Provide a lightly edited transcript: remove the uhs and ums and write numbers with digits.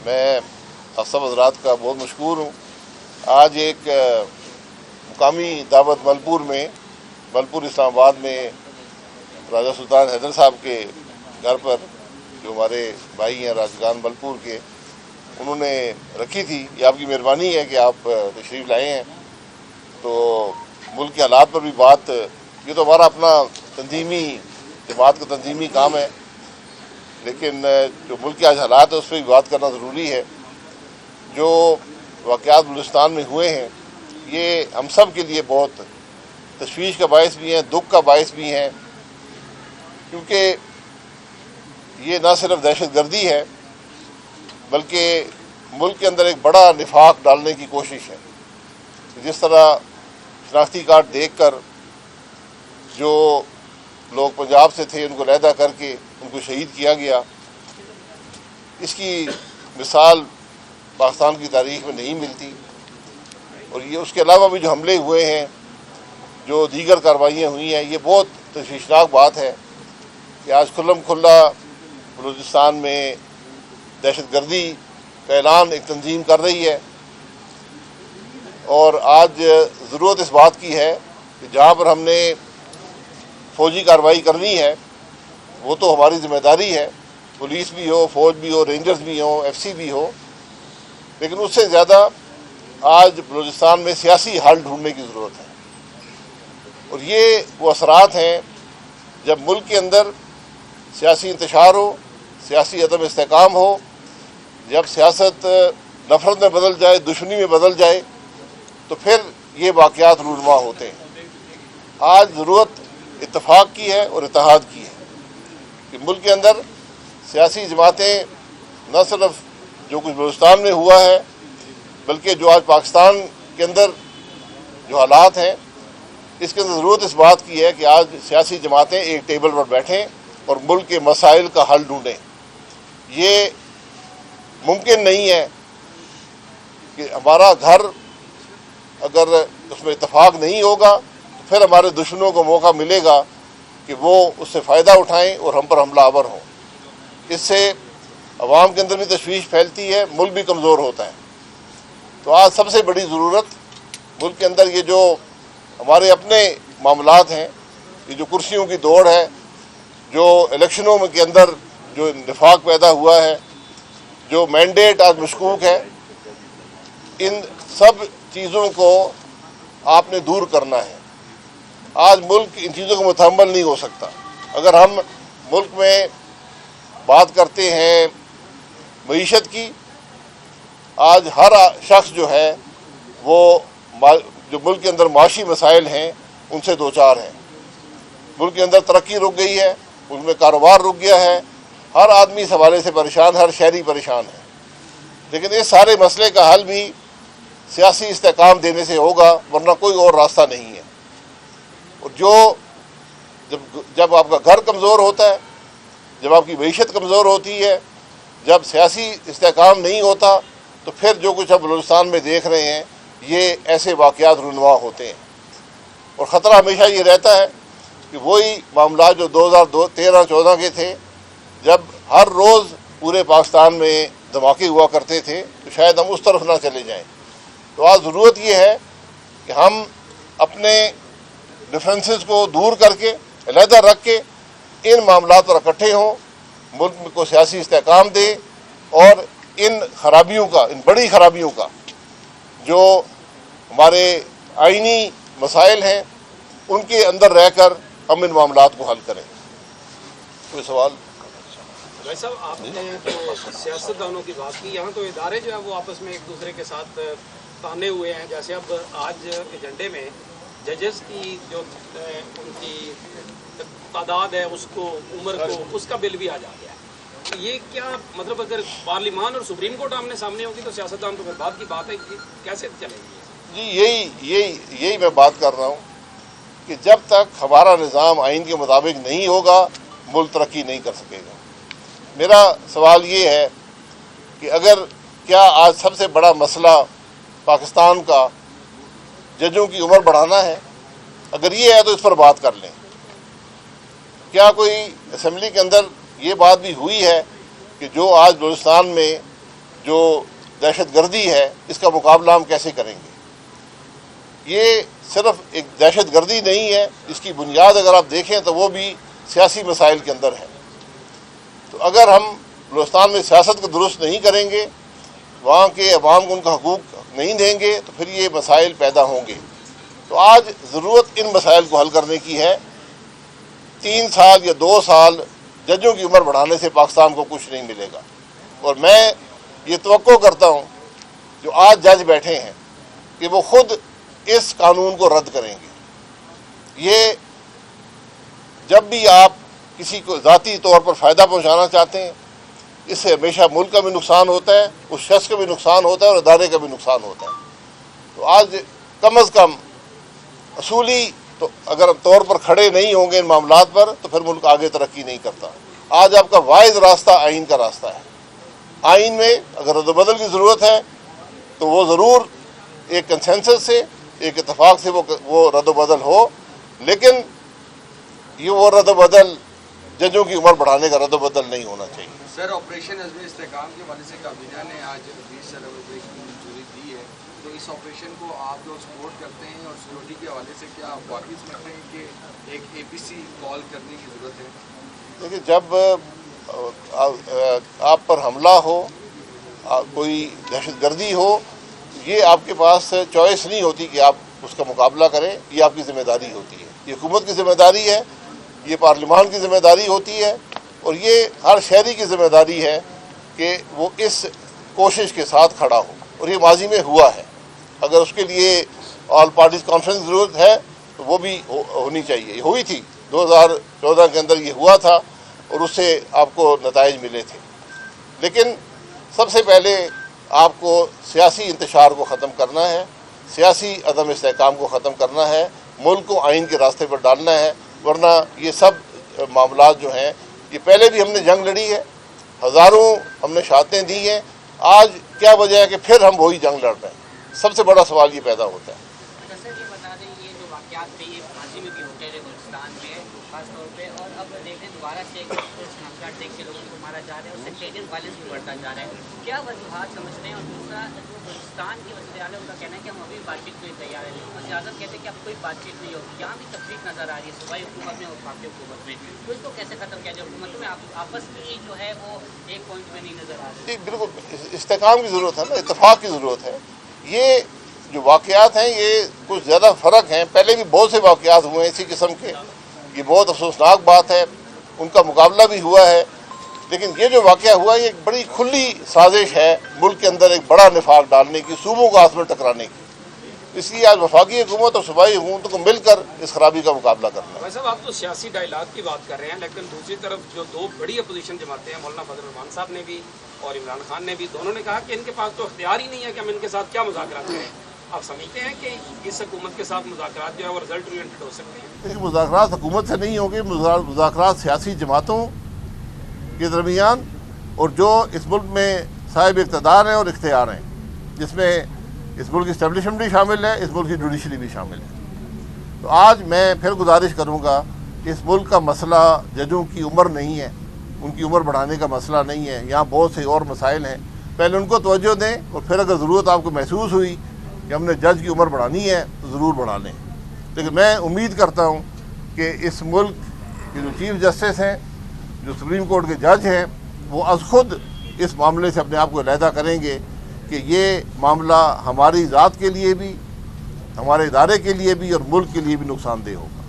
میں آپ سب حضرات کا بہت مشکور ہوں۔ آج ایک مقامی دعوت ملپور اسلام آباد میں راجہ سلطان حیدر صاحب کے گھر پر، جو ہمارے بھائی ہیں راجگان ملپور کے، انہوں نے رکھی تھی۔ یہ آپ کی مہربانی ہے کہ آپ تشریف لائے ہیں۔ تو ملک کے حالات پر بھی بات، یہ تو ہمارا اپنا تنظیمی جماعت کا تنظیمی کام ہے، لیکن جو ملک کے آج حالات ہیں اس پہ بھی بات کرنا ضروری ہے۔ جو واقعات بلوچستان میں ہوئے ہیں یہ ہم سب کے لیے بہت تشویش کا باعث بھی ہیں، دکھ کا باعث بھی ہیں، کیونکہ یہ نہ صرف دہشت گردی ہے بلکہ ملک کے اندر ایک بڑا نفاق ڈالنے کی کوشش ہے۔ جس طرح شناختی کارڈ دیکھ کر جو لوگ پنجاب سے تھے ان کو علیحدہ کر کے ان کو شہید کیا گیا، اس کی مثال پاکستان کی تاریخ میں نہیں ملتی۔ اور یہ اس کے علاوہ بھی جو حملے ہوئے ہیں، جو دیگر کارروائیاں ہوئی ہیں، یہ بہت تشویشناک بات ہے کہ آج کھلم کھلا بلوچستان میں دہشت گردی کا اعلان ایک تنظیم کر رہی ہے۔ اور آج ضرورت اس بات کی ہے کہ جہاں پر ہم نے فوجی کارروائی کرنی ہے وہ تو ہماری ذمہ داری ہے، پولیس بھی ہو، فوج بھی ہو، رینجرز بھی ہوں، ایف سی بھی ہو، لیکن اس سے زیادہ آج بلوچستان میں سیاسی حل ڈھونڈنے کی ضرورت ہے۔ اور یہ وہ اثرات ہیں جب ملک کے اندر سیاسی انتشار ہو، سیاسی عدم استحکام ہو، جب سیاست نفرت میں بدل جائے، دشمنی میں بدل جائے، تو پھر یہ واقعات رونما ہوتے ہیں۔ آج ضرورت اتفاق کی ہے اور اتحاد کی ہے کہ ملک کے اندر سیاسی جماعتیں نہ صرف جو کچھ بلوچستان میں ہوا ہے بلکہ جو آج پاکستان کے اندر جو حالات ہیں اس کے اندر ضرورت اس بات کی ہے کہ آج سیاسی جماعتیں ایک ٹیبل پر بیٹھیں اور ملک کے مسائل کا حل ڈھونڈیں۔ یہ ممکن نہیں ہے کہ ہمارا گھر اگر اس میں اتفاق نہیں ہوگا تو پھر ہمارے دشمنوں کو موقع ملے گا کہ وہ اس سے فائدہ اٹھائیں اور ہم پر حملہ آور ہوں۔ اس سے عوام کے اندر بھی تشویش پھیلتی ہے، ملک بھی کمزور ہوتا ہے۔ تو آج سب سے بڑی ضرورت ملک کے اندر یہ جو ہمارے اپنے معاملات ہیں، یہ جو کرسیوں کی دوڑ ہے، جو الیکشنوں کے اندر جو نفاق پیدا ہوا ہے، جو مینڈیٹ آج مشکوک ہے، ان سب چیزوں کو آپ نے دور کرنا ہے۔ آج ملک ان چیزوں کو متحمل نہیں ہو سکتا۔ اگر ہم ملک میں بات کرتے ہیں معیشت کی، آج ہر شخص جو ہے وہ جو ملک کے اندر معاشی مسائل ہیں ان سے دوچار ہیں۔ ملک کے اندر ترقی رک گئی ہے، ملک میں کاروبار رک گیا ہے، ہر آدمی اس حوالے سے پریشان، ہر شہری پریشان ہے۔ لیکن اس سارے مسئلے کا حل بھی سیاسی استحکام دینے سے ہوگا، ورنہ کوئی اور راستہ نہیں ہے۔ اور جب آپ کا گھر کمزور ہوتا ہے، جب آپ کی معیشت کمزور ہوتی ہے، جب سیاسی استحکام نہیں ہوتا، تو پھر جو کچھ اب بلوچستان میں دیکھ رہے ہیں یہ ایسے واقعات رونما ہوتے ہیں۔ اور خطرہ ہمیشہ یہ رہتا ہے کہ وہی معاملات جو 2013-14 کے تھے، جب ہر روز پورے پاکستان میں دھماکے ہوا کرتے تھے، تو شاید ہم اس طرف نہ چلے جائیں۔ تو آج ضرورت یہ ہے کہ ہم اپنے ڈفرینسز کو دور کر کے، علیحدہ رکھ کے ان معاملات پر اکٹھے ہوں، ملک کو سیاسی استحکام دیں اور ان خرابیوں کا، ان بڑی خرابیوں کا جو ہمارے آئینی مسائل ہیں ان کے اندر رہ کر ہم ان معاملات کو حل کریں۔ کوئی سوال؟ بھائی صاحب، آپ نے تو سیاستدانوں کی بات کی، یہاں تو ادارے جو ہیں وہ آپس میں ایک دوسرے کے ساتھ تانے ہوئے ہیں۔ جیسے اب آج ایجنڈے میں ججز کی جو ان کی تعداد ہے، اس کو، عمر کو، اس کا بل بھی آ جا گیا ہے۔ یہ کیا مطلب، اگر پارلیمان اور سپریم کورٹ آمنے سامنے ہوگی تو سیاستدان تو پھر بعد کی بات ہے، کیسے چلے گی؟ جی یہی میں بات کر رہا ہوں کہ جب تک ہمارا نظام آئین کے مطابق نہیں ہوگا ملک ترقی نہیں کر سکے گا۔ میرا سوال یہ ہے کہ کیا آج سب سے بڑا مسئلہ پاکستان کا ججوں کی عمر بڑھانا ہے؟ اگر یہ ہے تو اس پر بات کر لیں۔ کیا کوئی اسمبلی کے اندر یہ بات بھی ہوئی ہے کہ جو آج بلوچستان میں جو دہشت گردی ہے اس کا مقابلہ ہم کیسے کریں گے. یہ صرف ایک دہشت گردی نہیں ہے، اس کی بنیاد اگر آپ دیکھیں تو وہ بھی سیاسی مسائل کے اندر ہے. تو اگر ہم بلوچستان میں سیاست کو درست نہیں کریں گے، وہاں کے عوام کو ان کا حقوق نہیں دیں گے، تو پھر یہ مسائل پیدا ہوں گے. تو آج ضرورت ان مسائل کو حل کرنے کی ہے. 3 سال یا 2 سال ججوں کی عمر بڑھانے سے پاکستان کو کچھ نہیں ملے گا. اور میں یہ توقع کرتا ہوں جو آج جج بیٹھے ہیں کہ وہ خود اس قانون کو رد کریں گے. یہ جب بھی آپ کسی کو ذاتی طور پر فائدہ پہنچانا چاہتے ہیں، اس سے ہمیشہ ملک کا بھی نقصان ہوتا ہے، اس شخص کا بھی نقصان ہوتا ہے اور ادارے کا بھی نقصان ہوتا ہے. تو آج کم از کم اصولی تو اگر طور پر کھڑے نہیں ہوں گے ان معاملات پر تو پھر ملک آگے ترقی نہیں کرتا. آج آپ کا واحد راستہ آئین کا راستہ ہے. آئین میں اگر رد و بدل کی ضرورت ہے تو وہ ضرور ایک کنسنسس سے، ایک اتفاق سے وہ رد و بدل ہو، لیکن یہ وہ رد و بدل ججوں کی عمر بڑھانے کا رد و بدل نہیں ہونا چاہیے. سر، آپریشن عزم استحکام کے حوالے سے کابینہ نے آج 20 ارب روپے کی منظوری دی ہے، تو اس آپریشن کو آپ لوگ سپورٹ کرتے ہیں؟ اور سیکورٹی کے حوالے سے کیا آپ واقعی سمجھتے ہیں کہ ایک APC کال کرنے کی ضرورت ہے؟ دیکھیے، جب آپ پر حملہ ہو، کوئی دہشت گردی ہو، یہ آپ کے پاس چوائس نہیں ہوتی کہ آپ اس کا مقابلہ کریں. یہ آپ کی ذمہ داری ہوتی ہے، یہ حکومت کی ذمہ داری ہے، یہ پارلیمان کی ذمہ داری ہوتی ہے، اور یہ ہر شہری کی ذمہ داری ہے کہ وہ اس کوشش کے ساتھ کھڑا ہو. اور یہ ماضی میں ہوا ہے. اگر اس کے لیے آل پارٹیز کانفرنس کی ضرورت ہے تو وہ بھی ہونی چاہیے. یہ ہوئی تھی 2014 کے اندر، یہ ہوا تھا اور اس سے آپ کو نتائج ملے تھے. لیکن سب سے پہلے آپ کو سیاسی انتشار کو ختم کرنا ہے، سیاسی عدم استحکام کو ختم کرنا ہے، ملک کو آئین کے راستے پر ڈالنا ہے. ورنہ یہ سب معاملات جو ہیں، یہ پہلے بھی ہم نے جنگ لڑی ہے، ہزاروں ہم نے شہادتیں دی ہیں. آج کیا وجہ ہے کہ پھر ہم وہی جنگ لڑ رہے ہیں؟ سب سے بڑا سوال یہ پیدا ہوتا ہے. سر، یہ بتا دیں، یہ جو واقعات تھے یہ ماضی میں بھی ہوتے رہے بلوچستان میں خاص طور پہ، اور اب دیکھ رہے ہیں دوبارہ سے شناخت دیکھ کے لوگوں کو مارا جا رہا ہے اور سیکٹیرین وائلنس بھی بڑھتا جا رہا ہے. کیا وجوہات سمجھتے ہیں؟ اور دوسرا، جو بلوچستان کے وزیر اعلیٰ ان کا کہنا ہے کہ ہم ابھی بات چیت کے لیے تیار ہیں، لیکن وزیر اعظم کہتے ہیں کہ اب کوئی بات چیت نہیں ہوگی. یہاں بھی تفریق نظر آ رہی ہے صوبائی حکومت میں اور وفاقی حکومت میں. تو اس کو کیسے ختم کیا جائے؟ حکومتوں میں آپس کی جو ہے وہ ایک پوائنٹ میں نہیں نظر آ رہی. جی بالکل، استحکام کی ضرورت ہے نا، اتفاق کی ضرورت ہے. یہ جو واقعات ہیں یہ کچھ زیادہ فرق ہیں. پہلے بھی بہت سے واقعات ہوئے ہیں اسی قسم کے، یہ بہت افسوسناک بات ہے، ان کا مقابلہ بھی ہوا ہے. لیکن یہ جو واقعہ ہوا یہ ایک بڑی کھلی سازش ہے ملک کے اندر ایک بڑا نفاق ڈالنے کی، صوبوں کو آپس میں ٹکرانے کی. اس لیے آج وفاقی حکومت اور صوبائی حکومتوں کو مل کر اس خرابی کا مقابلہ کرنا ہے. بھائی صاحب، آپ تو سیاسی ڈائلاگ کی بات کر رہے ہیں، لیکن دوسری طرف جو 2 بڑی اپوزیشن جماعتیں ہیں، مولانا فضل الرحمان صاحب نے بھی اور عمران خان نے بھی، دونوں نے کہا کہ ان کے پاس تو اختیار ہی نہیں ہے کہ ہم ان کے ساتھ کیا مذاکرات کریں. آپ سمجھتے ہیں کہ اس حکومت کے ساتھ مذاکرات جو ہے وہ رزلٹ اورینٹڈ ہو سکتے ہیں؟ لیکن مذاکرات حکومت سے نہیں ہوں گے، مذاکرات سیاسی جماعتوں کے درمیان اور جو اس ملک میں صاحب اقتدار ہیں اور اختیار ہیں، جس میں اس ملک کی اسٹیبلشمنٹ بھی شامل ہے، اس ملک کی جوڈیشری بھی شامل ہے. تو آج میں پھر گزارش کروں گا کہ اس ملک کا مسئلہ ججوں کی عمر نہیں ہے، ان کی عمر بڑھانے کا مسئلہ نہیں ہے. یہاں بہت سے اور مسائل ہیں، پہلے ان کو توجہ دیں اور پھر اگر ضرورت آپ کو محسوس ہوئی کہ ہم نے جج کی عمر بڑھانی ہے تو ضرور بڑھا لیں. لیکن میں امید کرتا ہوں کہ اس ملک کے جو چیف جسٹس ہیں، جو سپریم کورٹ کے جج ہیں، وہ از خود اس معاملے سے اپنے آپ کو علیحدہ کریں گے کہ یہ معاملہ ہماری ذات کے لیے بھی، ہمارے ادارے کے لیے بھی اور ملک کے لیے بھی نقصان دہ ہوگا.